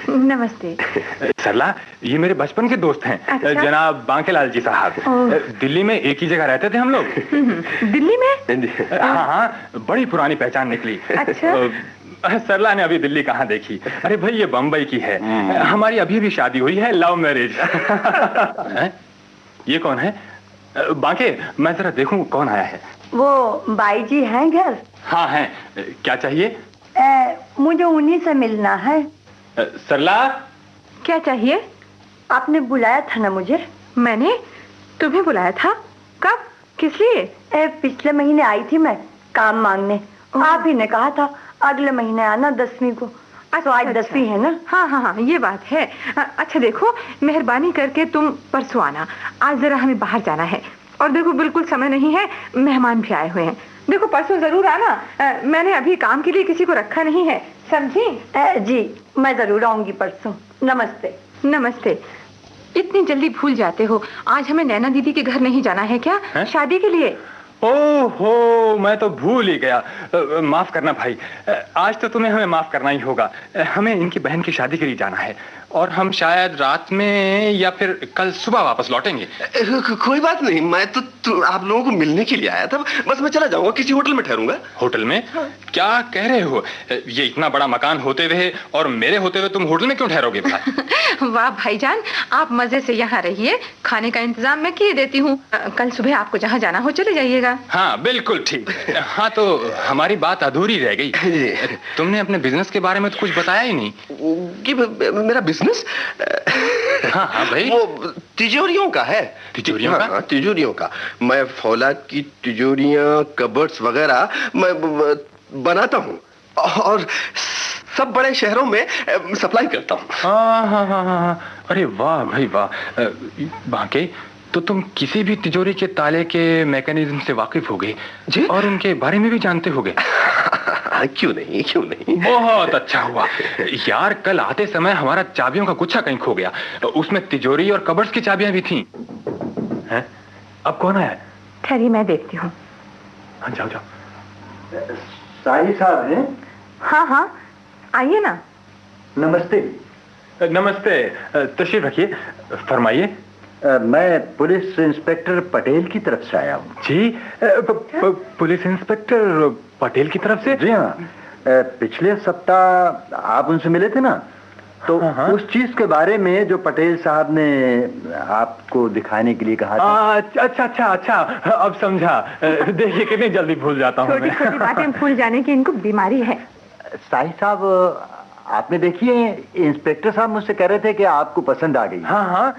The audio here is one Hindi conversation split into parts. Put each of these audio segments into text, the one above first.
नमस्ते। सरला, ये मेरे बचपन के दोस्त हैं। अच्छा? जनाब बांकेलाल जी साहब। दिल्ली में एक ही जगह रहते थे हम लोग। दिल्ली में? हाँ हाँ, बड़ी पुरानी पहचान निकली। अच्छा? सरला ने अभी दिल्ली कहाँ देखी। अरे भाई, ये बम्बई की है। हमारी अभी भी शादी हुई है, लव मैरिज। ये कौन है? बांके, मैं जरा देखूं कौन आया है। वो बाई जी हैं घर? हाँ हैं। क्या चाहिए? मुझे उन्हीं से मिलना है। सरला, क्या चाहिए? आपने बुलाया था ना मुझे? मैंने तुम्हें बुलाया था? कब? किस लिए? पिछले महीने आई थी मैं काम मांगने। आप ही ने कहा था अगले महीने आना 10वीं को। तो आज 10वीं है ना? हाँ हाँ हाँ, ये बात है। अच्छा देखो, मेहरबानी करके तुम परसों आना। आज जरा हमें बाहर जाना है और देखो बिल्कुल समय नहीं है, मेहमान भी आए हुए हैं। देखो परसों जरूर आना। मैंने अभी काम के लिए किसी को रखा नहीं है, समझी? जी, मैं जरूर आऊंगी परसों। नमस्ते। नमस्ते। इतनी जल्दी भूल जाते हो? आज हमें नैना दीदी के घर नहीं जाना है क्या? शादी के लिए? ओहो, मैं तो भूल ही गया। माफ करना भाई, आज तो तुम्हें हमें माफ करना ही होगा। हमें इनकी बहन की शादी के लिए जाना है और हम शायद रात में या फिर कल सुबह वापस लौटेंगे। कोई बात नहीं, मैं तो आप लोगों को मिलने के लिए आया था। बस मैं चला जाऊंगा, किसी होटल में ठहरूंगा। होटल में? हाँ। क्या कह रहे हो? ये इतना बड़ा मकान होते हुए और मेरे होते हुए तुम होटल में क्यों ठहरोगे भाई? वाह भाईजान, आप मजे से यहाँ रहिए, खाने का इंतजाम मैं किए देती हूँ। कल सुबह आपको जहाँ जाना हो चले जाइएगा। हाँ बिल्कुल ठीक। हाँ तो हमारी बात अधूरी रह गई। तुमने अपने बिजनेस के बारे में तो कुछ बताया ही नहीं। कि मेरा बिजनेस? हाँ हाँ भाई, वो तिजोरियों का है। तिजोरियों का? हाँ, तिजोरियों का। मैं फौलाद की तिजोरियां, कबर्ड्स वगैरह मैं बनाता हूँ और सब बड़े शहरों में सप्लाई करता हूँ। हाँ हाँ हाँ हाँ, अरे वाह भाई वाह। बांके, तो तुम किसी भी तिजोरी के ताले के मैकेनिज्म से वाकिफ हो गए और उनके बारे में भी जानते होगे। क्यों नहीं, क्यों नहीं। बहुत अच्छा हुआ यार। कल आते समय हमारा चाबियों का गुच्छा कहीं खो गया, उसमें तिजोरी और कबर्ड्स की चाबियां भी थीं। हैं? अब कौन आया? ठहरिए, मैं देखती हूँ। हाँ जाओ जाओ। साहिब साहब हैं? हाँ हाँ, आइए ना। नमस्ते। नमस्ते, तशरीफ रखिए, फरमाइए। मैं पुलिस इंस्पेक्टर पटेल की तरफ से आया हूँ। जी, पुलिस इंस्पेक्टर पटेल की तरफ से? जी हाँ। पिछले सप्ताह आप उनसे मिले थे ना, तो हाँ। उस चीज के बारे में जो पटेल साहब ने आपको दिखाने के लिए कहा था। अच्छा अच्छा अच्छा, अब समझा। देखिए कितनी जल्दी भूल जाता हूँ। छोटी छोटी बातें भूल जाने की इनको बीमारी है। साहिब साहब, आपने देखिए, इंस्पेक्टर साहब मुझसे कह रहे थे कि आपको पसंद आ गई। हाँ हाँ।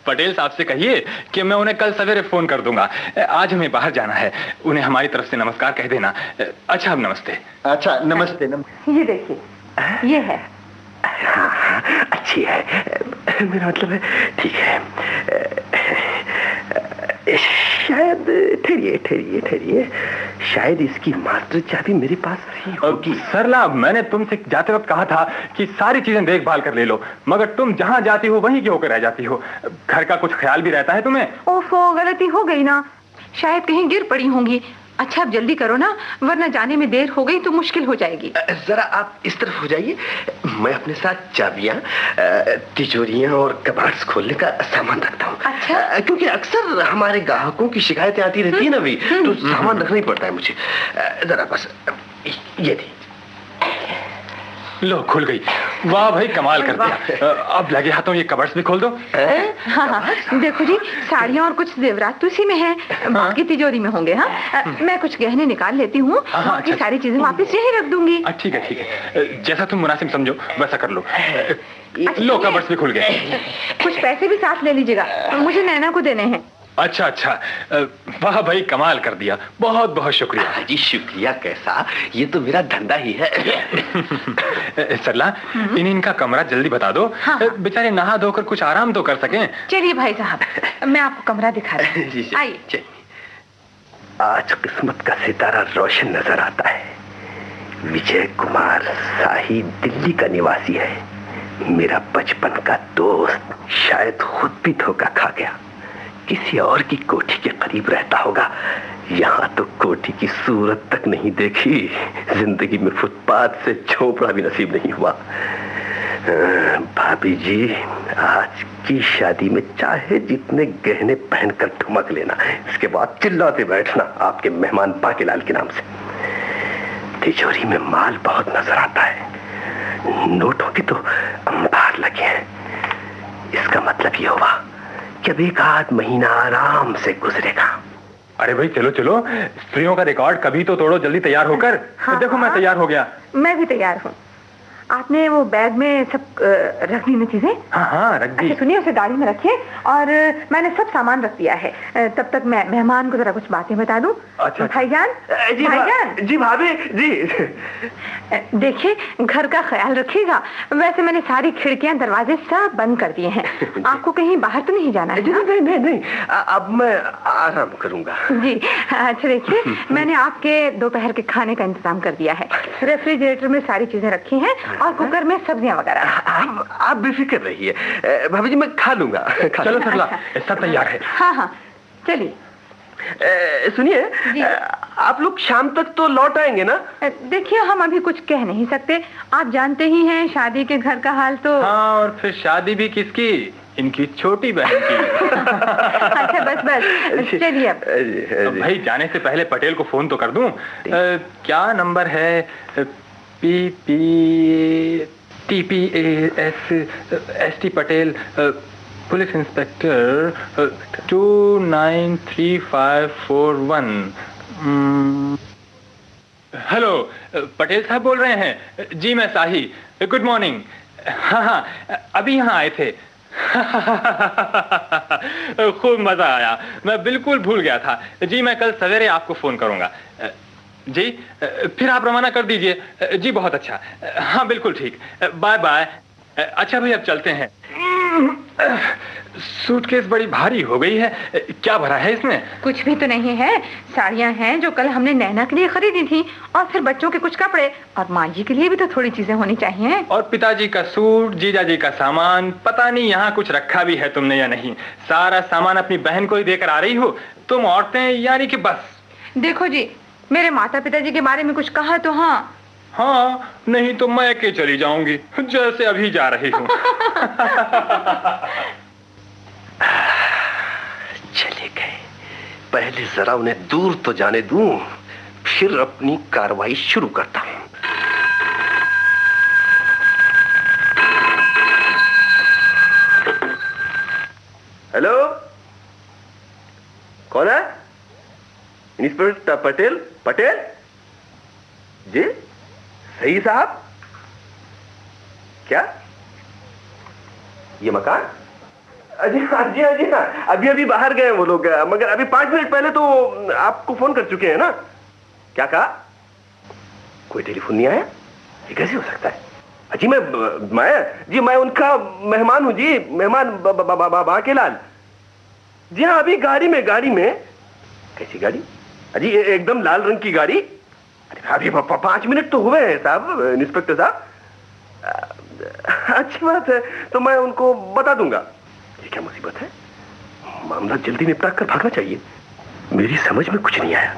पटेल साहब से कहिए कि मैं उन्हें कल सवेरे फोन कर दूंगा। आज हमें बाहर जाना है, उन्हें हमारी तरफ से नमस्कार कह देना। अच्छा, अब नमस्ते। अच्छा, नमस्ते। ये देखिए, ये है। हाँ, अच्छी है, मेरा मतलब है ठीक है। शायद ठहरिए, शायद इसकी मास्टर चाबी मेरे पास ही होगी। सरला, मैंने तुमसे जाते वक्त कहा था कि सारी चीजें देखभाल कर ले लो, मगर तुम जहां जाती हो वहीं की होकर रह जाती हो। घर का कुछ ख्याल भी रहता है तुम्हें? ओफो, गलती हो गई ना, शायद कहीं गिर पड़ी होंगी। अच्छा अब जल्दी करो ना, वरना जाने में देर हो गई तो मुश्किल हो जाएगी। जरा आप इस तरफ हो जाइए, मैं अपने साथ चाबियां, तिजोरियां और कबाड़ खोलने का सामान रखता हूँ। अच्छा? क्योंकि अक्सर हमारे ग्राहकों की शिकायतें आती रहती है ना भी, तो सामान रखना ही पड़ता है मुझे। जरा बस ये थी। लो, खुल गई। वाह भाई, कमाल कर दिया। अब लगे हाथों ये कबर्ड्स भी खोल दो। हाँ हाँ, देखो जी, साड़ियाँ और कुछ जेवरात तो इसी में है, बाकी तिजोरी में होंगे। हाँ, मैं कुछ गहने निकाल लेती हूँ, बाकी सारी चीजें वापस यहीं रख दूंगी। ठीक है ठीक है, जैसा तुम मुनासिब समझो वैसा कर लो। लो, कबर्ड्स भी खुल गए। कुछ पैसे भी साथ ले लीजिएगा, मुझे नैना को देने हैं। अच्छा अच्छा, वाह भाई, कमाल कर दिया, बहुत बहुत शुक्रिया। जी शुक्रिया कैसा, ये तो मेरा धंधा ही है। सरला, इनका कमरा जल्दी बता दो। हाँ। बेचारे नहा धोकर कुछ आराम तो कर सकें। चलिए भाई साहब, मैं आपको कमरा दिखा रही हूँ। आइए। आज किस्मत का सितारा रोशन नजर आता है। विजय कुमार शाही दिल्ली का निवासी है, मेरा बचपन का दोस्त। शायद खुद भी धोखा खा गया, किसी और की कोठी के करीब रहता होगा। यहाँ तो कोठी की सूरत तक नहीं देखी, जिंदगी में फुटपाथ से झोपड़ा भी नसीब नहीं हुआ। भाभी जी, आज की शादी में चाहे जितने गहने पहनकर ठुमक लेना, इसके बाद चिल्लाते बैठना आपके मेहमान बांकेलाल के नाम से। तिजोरी में माल बहुत नजर आता है, नोटों की तो अंबार लगे हैं। इसका मतलब ये हुआ कि अब 1 महीना आराम से गुजरेगा। अरे भाई चलो चलो, स्त्रियों का रिकॉर्ड कभी तो तोड़ो, जल्दी तैयार होकर। हाँ, देखो मैं तैयार हो गया। मैं भी तैयार हूँ। आपने वो बैग में सब रख दी ना चीजें? हाँ रख दी। अच्छा सुनिए, उसे गाड़ी में रखिए और मैंने सब सामान रख दिया है। तब तक मैं मेहमान को जरा कुछ बातें बता दूं। अच्छा भाईजान, भाईजान जी भाभी जी, देखिए घर का ख्याल रखिएगा। वैसे मैंने सारी खिड़कियां दरवाजे सब बंद कर दिए हैं। आपको कहीं बाहर तो नहीं जाना है? नहीं, अब मैं आराम करूंगा। जी अच्छा, देखिए मैंने आपके दोपहर के खाने का इंतजाम कर दिया है। रेफ्रिजरेटर में सारी चीजें रखी हैं और कुकर में सब्जियां वगैरह। आप बेफिक्र रहिए भाभी जी, मैं खा लूंगा। चलो सरला, सब तैयार है। हाँ चलिए। सुनिए, आप लोग शाम तक तो लौट आएंगे ना? देखिए हम अभी कुछ कह नहीं सकते, आप जानते ही हैं शादी के घर का हाल तो। हाँ, और फिर शादी भी किसकी? इनकी छोटी बहन की। अच्छा बस चलिए अब। भाई जाने से पहले पटेल को फोन तो कर दूं। क्या नंबर है? TPAS Patel, police inspector 293541। Hello, Patel साहब बोल रहे हैं? जी मैं साही, गुड मॉर्निंग। हाँ अभी यहाँ आए थे। खूब मजा आया, मैं बिल्कुल भूल गया था। जी मैं कल सवेरे आपको फोन करूंगा। जी फिर आप रवाना कर दीजिए। जी बहुत अच्छा, हाँ बिल्कुल ठीक, बाय बाय। अच्छा भाई अब चलते हैं। सूटकेस बड़ी भारी हो गई है, क्या भरा है इसमें? कुछ भी तो नहीं है, साड़ियां हैं जो कल हमने नैना के लिए खरीदी थी, और फिर बच्चों के कुछ कपड़े, और माँ जी के लिए भी तो थोड़ी चीजें होनी चाहिए। और पिताजी का सूट, जीजा जी का सामान। पता नहीं यहाँ कुछ रखा भी है तुमने या नहीं। सारा सामान अपनी बहन को ही देकर आ रही हो तुम औरतें, यानी कि बस। देखो जी, मेरे माता पिताजी के बारे में कुछ कहा तो हाँ, नहीं तो मैं के चली जाऊंगी जैसे अभी जा रही हूँ। चले गए, पहले जरा उन्हें दूर तो जाने दूं, फिर अपनी कार्रवाई शुरू करता हूं। हेलो, कौन है? इंस्पेक्टर पटेल जी? सही साहब? क्या ये मकान? जी हाँ, अभी बाहर गए वो लोग, मगर अभी 5 मिनट पहले तो आपको फोन कर चुके हैं ना। क्या कहा? कोई टेलीफोन नहीं आया? ये कैसे हो सकता है? जी मैं उनका मेहमान हूँ जी, मेहमान बांकेलाल। जी हाँ, अभी गाड़ी में। कैसी गाड़ी? जी एकदम लाल रंग की गाड़ी। अरे अभी 5 मिनट तो हुए हैं साहब, इंस्पेक्टर साहब। अच्छी बात है, तो मैं उनको बता दूंगा। ये क्या मुसीबत है? मामला जल्दी निपटा कर भागना चाहिए। मेरी समझ में कुछ नहीं आया।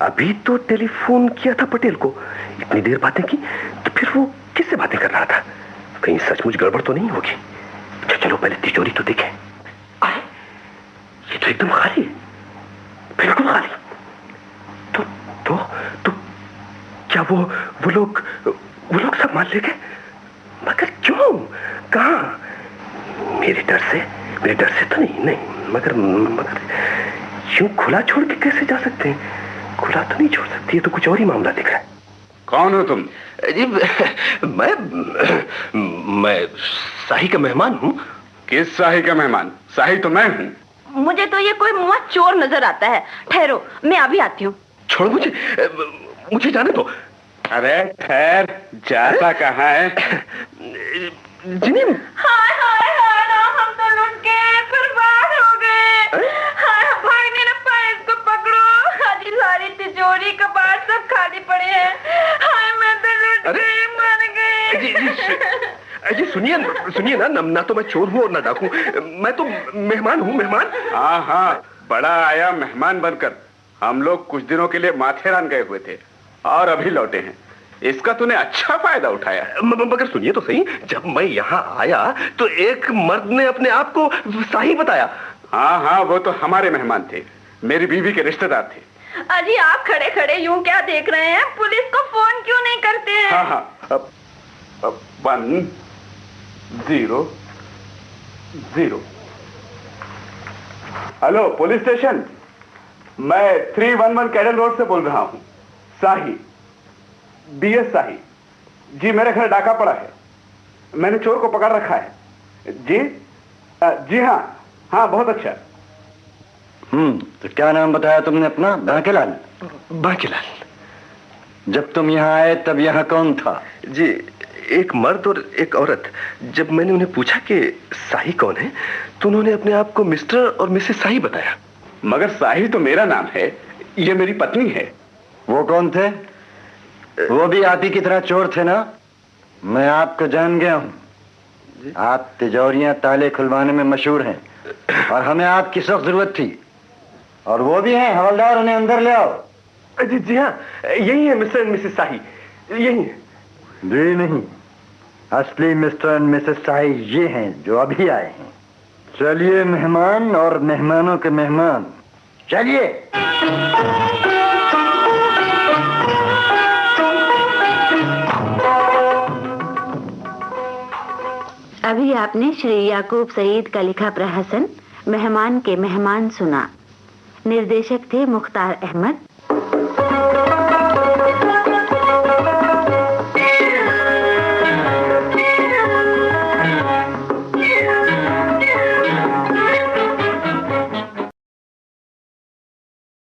अभी तो टेलीफोन किया था पटेल को, इतनी देर बातें की, तो फिर वो किससे बातें कर रहा था? कहीं सचमुच गड़बड़ तो नहीं होगी? चलो पहले तिजोरी तो देखें। अरे ये तो एकदम खाली है, बिल्कुल खाली। तो क्या वो लोग सब मान ले गए? मगर क्यों? कहां? मेरे डर से तो नहीं, मगर यूं खुला छोड़ के कैसे जा सकते हैं? खुला तो नहीं छोड़ सकती, है तो कुछ और ही मामला दिख रहा है। कौन हो तुम? जी मैं शाही का मेहमान हूँ। किस शाही का मेहमान? शाही तो मैं हूँ। मुझे तो ये कोई मुआ चोर नजर आता है। ठहरो, मैं अभी आती हूँ। छोड़ो मुझे जाने दो। अरे ठहर, जाता कहाँ है? जिनी, हाय ना, हम तो लुट के बर्बाद हो गए। हाय भाई मेरा पैर को पकड़ो। आज सारी तिजोरी कबाड़ सब खाली पड़े हैं। हाय मैं तो लुट गई, मर गई। जी सुनिए ना तो मैं चोर हूँ और ना डाकू। मैं तो मेहमान हूँ, मेहमान। हाँ, बड़ा आया मेहमान बनकर। हम लोग कुछ दिनों के लिए माथेरान गए हुए थे और अभी लौटे हैं। इसका तूने अच्छा फायदा उठाया। मगर सुनिए तो सही, जब मैं यहाँ आया तो एक मर्द ने अपने आप को शाही बताया। हाँ हाँ, वो तो हमारे मेहमान थे, मेरी बीवी के रिश्तेदार थे। अजी आप खड़े खड़े यूं क्या देख रहे हैं? पुलिस को फोन क्यों नहीं करते हैं? हाँ हाँ, 1 0 0। हेलो पुलिस स्टेशन, मैं 311 कैडल रोड से बोल रहा हूँ। शाही, BS शाही जी, मेरे घर डाका पड़ा है, मैंने चोर को पकड़ रखा है जी। जी हाँ हाँ, बहुत अच्छा। तो क्या नाम बताया तुमने अपना? बांकेलाल। बांकेलाल। जब तुम यहाँ आए तब यहाँ कौन था? जी, एक मर्द और एक औरत। जब मैंने उन्हें पूछा कि शाही कौन है तो उन्होंने अपने आप को मिस्टर और मिसेस शाही बताया। मगर शाही तो मेरा नाम है, ये मेरी पत्नी है। वो कौन थे? वो भी आप ही की तरह चोर थे ना? मैं आपको जान गया हूँ। आप तिजोरियां ताले खुलवाने में मशहूर हैं और हमें आपकी सख्त जरूरत थी। और वो भी हैं हवलदार, उन्हें अंदर ले आओ। जी जी हाँ, यही है मिस्टर एंड मिसेस शाही, यही है। जी नहीं, असली मिस्टर एंड मिसेस शाही ये हैं जो अभी आए हैं। चलिए मेहमान और मेहमानों के मेहमान, चलिए। अभी आपने श्री याकूब सईद का लिखा प्रहसन मेहमान के मेहमान सुना। निर्देशक थे मुख्तार अहमद।